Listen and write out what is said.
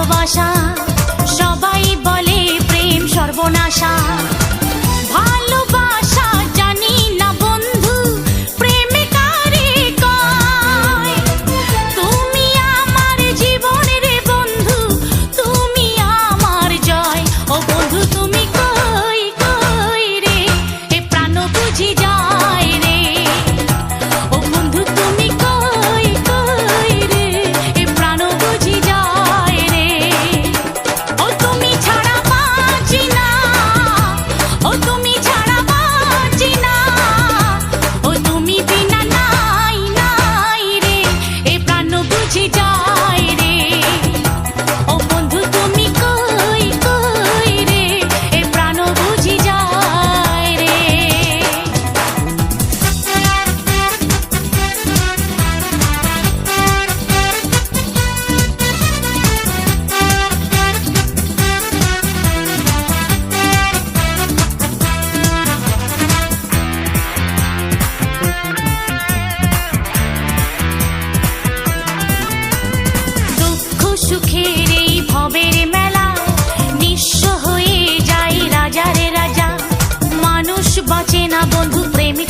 ভালোবাসা, সবাই বলে প্রেম সর্বনাশা। ভালোবাসা জানি না বন্ধু, প্রেমে কারে কয়। তুমি আমার জীবনের বন্ধু, তুমি আমার জয়। ও বন্ধু তুমি কই কই রে, এ প্রাণ বুঝি যায় রে। ও বন্ধু তুমি কই কই রে, এ প্রাণ বুঝি যায় রে। ও তুমি ছাড়া বাঁচি না, ও তুমি ছাড়া বাঁচি না, ও তুমি বিনা নাই নাই রে, এ প্রাণ বুঝি যায় রে। ও বন্ধু তুমি কই কই রে, এ প্রাণ বুঝি যায় রে। দুঃখ সুখের এই ভবের মেলা, নিঃস্ব হয়ে যায় রাজারে রাজা। মানুষ বাঁচে না বন্ধু প্রেমে